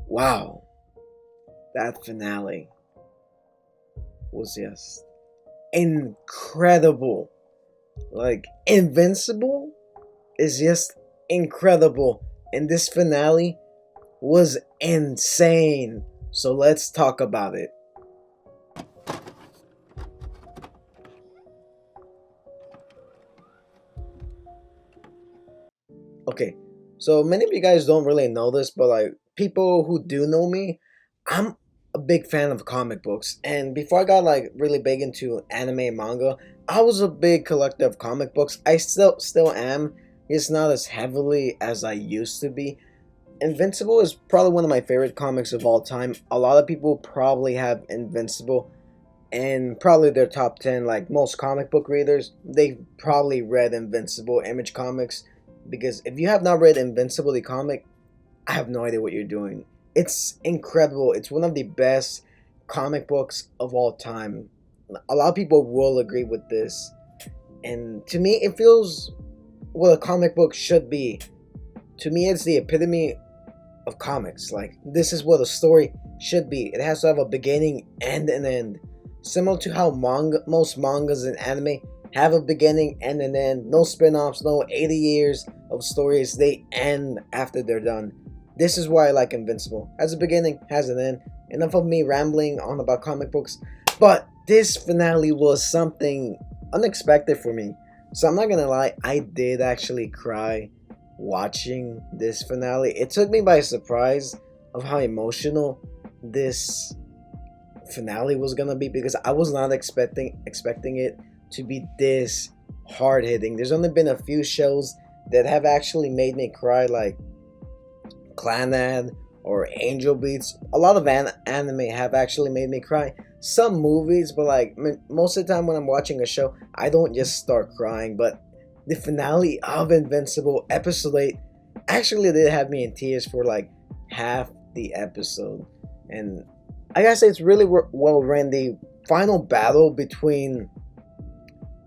Wow, that finale was just incredible. Like, Invincible is just incredible, and this finale was insane. So let's talk about it. Okay, so many of you guys don't really know this, but like people who do know me, I'm a big fan of comic books. And before I got like really big into anime and manga, I was a big collector of comic books. I still am. It's not as heavily as I used to be. Invincible is probably one of my favorite comics of all time. A lot of people probably have Invincible and probably their top 10, like most comic book readers, they probably read Invincible Image Comics, because if you have not read Invincible the comic, I have no idea what you're doing. It's incredible. It's one of the best comic books of all time. A lot of people will agree with this, and to me it feels what a comic book should be. To me, it's the epitome of comics. Like, this is what a story should be. It has to have a beginning and an end. Similar to how most mangas and anime have a beginning and an end. No spin-offs, no 80 years of stories. They end after they're done. This is why I like Invincible. Has a beginning, has an end. Enough of me rambling on about comic books. But this finale was something unexpected for me. So I'm not gonna lie, I did actually cry watching this finale. It took me by surprise of how emotional this finale was gonna be, because I was not expecting it to be this hard hitting. There's only been a few shows that have actually made me cry, like Clanad or Angel Beats. A lot of anime have actually made me cry. Some movies, but like most of the time when I'm watching a show, I don't just start crying. But the finale of Invincible episode 8 actually did have me in tears for like half the episode. And I gotta say, it's really well ran. The final battle between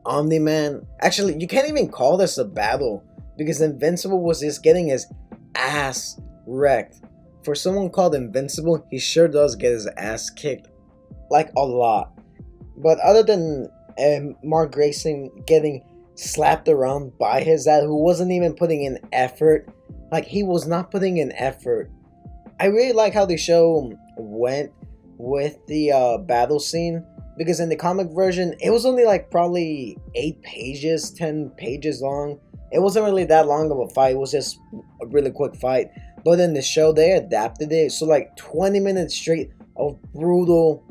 Omni Man, actually, you can't even call this a battle, because Invincible was just getting his ass wrecked. For someone called Invincible, he sure does get his ass kicked, like a lot. But other than Mark Grayson getting slapped around by his dad, who wasn't even putting in effort, like he was not putting in effort. I really like how the show went with the battle scene, because in the comic version it was only like probably 8 pages, 10 pages long. It wasn't really that long of a fight. It was just a really quick fight. But in the show they adapted it, so like 20 minutes straight of brutal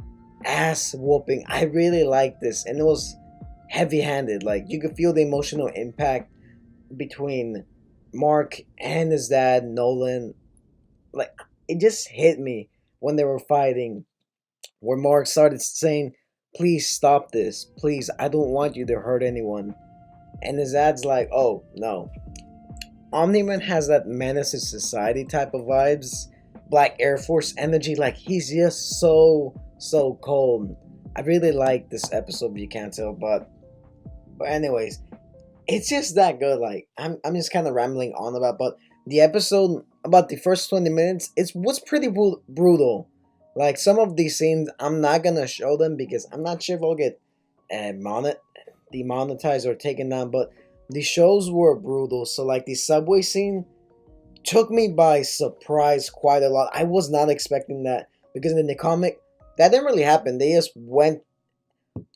ass whooping. I really liked this, and it was heavy handed. Like, you could feel the emotional impact between Mark and his dad Nolan. Like, it just hit me when they were fighting, where Mark started saying, "Please stop this. Please, I don't want you to hurt anyone." And his dad's like, "Oh, no." Omni-Man has that menace to society type of vibes. Black Air Force energy. Like, he's just so cold. I really like this episode, if you can't tell, but anyways, it's just that good. Like, I'm just kind of rambling on about, but the episode, about the first 20 minutes, it was pretty brutal. Like, some of these scenes, I'm not gonna show them because I'm not sure if I'll get demonetized or taken down, but the shows were brutal. So like the subway scene took me by surprise quite a lot. I was not expecting that, because in the comic that didn't really happen. They just went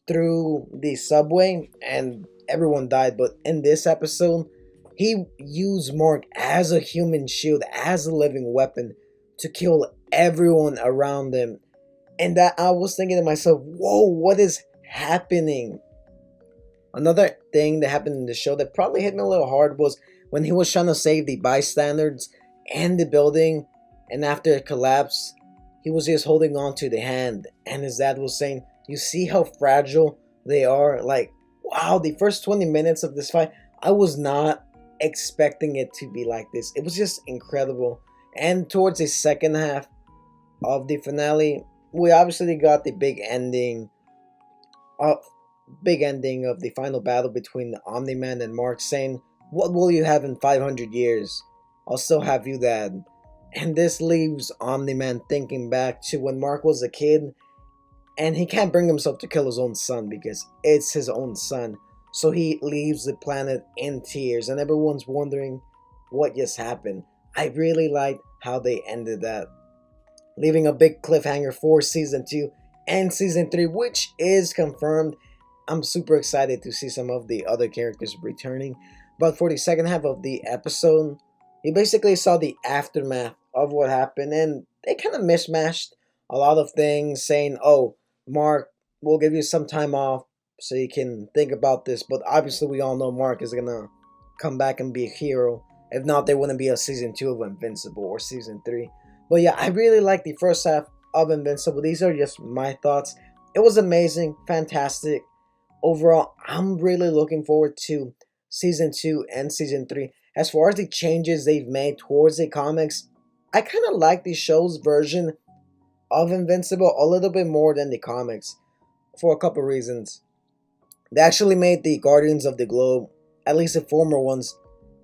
through the subway and everyone died. But in this episode, he used Mark as a human shield, as a living weapon, to kill everyone around him. And that, I was thinking to myself, whoa, what is happening? Another thing that happened in the show that probably hit me a little hard was when he was trying to save the bystanders and the building, and after it collapsed, he was just holding on to the hand, and his dad was saying, "You see how fragile they are?" Like, wow, the first 20 minutes of this fight, I was not expecting it to be like this. It was just incredible. And towards the second half of the finale, we obviously got the of big ending of the final battle between the Omni-Man and Mark, saying, "What will you have in 500 years? I'll still have you, Dad." And this leaves Omni-Man thinking back to when Mark was a kid, and he can't bring himself to kill his own son because it's his own son. So he leaves the planet in tears, and everyone's wondering what just happened. I really liked how they ended that, leaving a big cliffhanger for season 2 and season 3, which is confirmed. I'm super excited to see some of the other characters returning. But for the second half of the episode, you basically saw the aftermath of what happened, and they kind of mismatched a lot of things, saying, "Oh, Mark, we'll give you some time off so you can think about this." But obviously, we all know Mark is gonna come back and be a hero. If not, there wouldn't be a season 2 of Invincible or season 3. But yeah, I really like the first half of Invincible. These are just my thoughts. It was amazing, fantastic. Overall, I'm really looking forward to season 2 and season 3. As far as the changes they've made towards the comics, I kind of like the show's version of Invincible a little bit more than the comics for a couple reasons. They actually made the Guardians of the Globe, at least the former ones,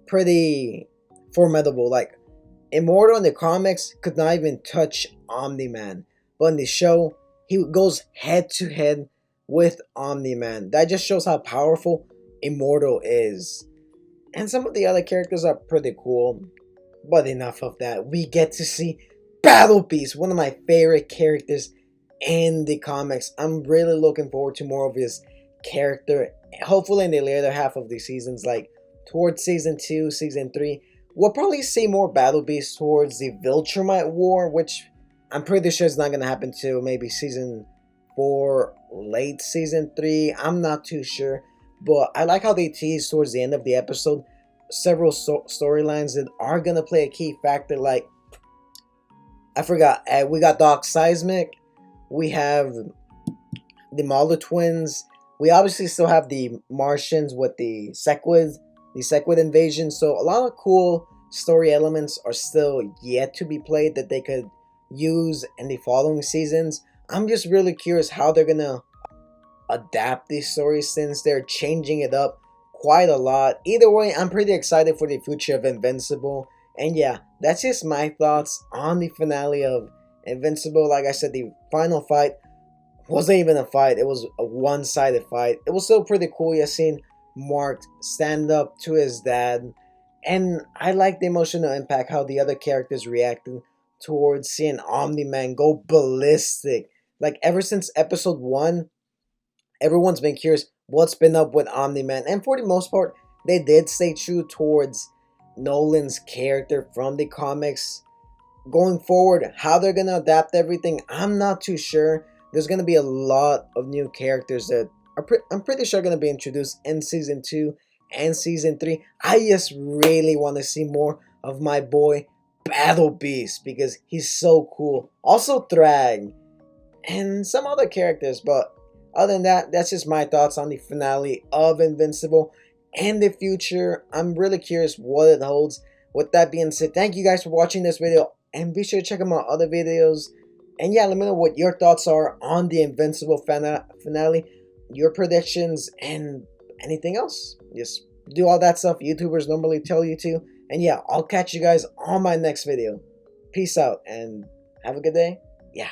pretty formidable. Like, Immortal in the comics could not even touch Omni-Man, but in the show, he goes head to head with Omni-Man. That just shows how powerful Immortal is. And some of the other characters are pretty cool, but enough of that. We get to see Battle Beast, one of my favorite characters in the comics. I'm really looking forward to more of his character. Hopefully in the later half of the seasons, like towards season 2, season 3, we'll probably see more Battle Beasts towards the Viltrumite War, which I'm pretty sure is not going to happen till maybe season 4, late season 3. I'm not too sure. But I like how they tease towards the end of the episode several storylines that are going to play a key factor. Like, I forgot, we got Doc Seismic, we have the Mahler twins, we obviously still have the Martians with the Sequid invasion. So a lot of cool story elements are still yet to be played that they could use in the following seasons. I'm just really curious how they're gonna adapt these stories since they're changing it up quite a lot. Either way, I'm pretty excited for the future of Invincible. And yeah, that's just my thoughts on the finale of Invincible. Like I said, the final fight wasn't even a fight. It was a one-sided fight. It was still pretty cool. You seen Mark stand up to his dad. And I like the emotional impact, how the other characters reacted towards seeing Omni-Man go ballistic. Like, ever since episode 1, everyone's been curious what's been up with Omni-Man. And for the most part, they did stay true towards Nolan's character from the comics. Going forward, how they're going to adapt everything, I'm not too sure. There's going to be a lot of new characters that I'm pretty sure going to be introduced in season 2 and season 3. I just really want to see more of my boy Battle Beast because he's so cool. Also Thrag and some other characters, but other than that, that's just my thoughts on the finale of Invincible and the future. I'm really curious what it holds. With that being said, thank you guys for watching this video, and be sure to check out my other videos. And yeah, let me know what your thoughts are on the Invincible finale, your predictions, and anything else. Just do all that stuff YouTubers normally tell you to. And yeah, I'll catch you guys on my next video. Peace out and have a good day. Yeah.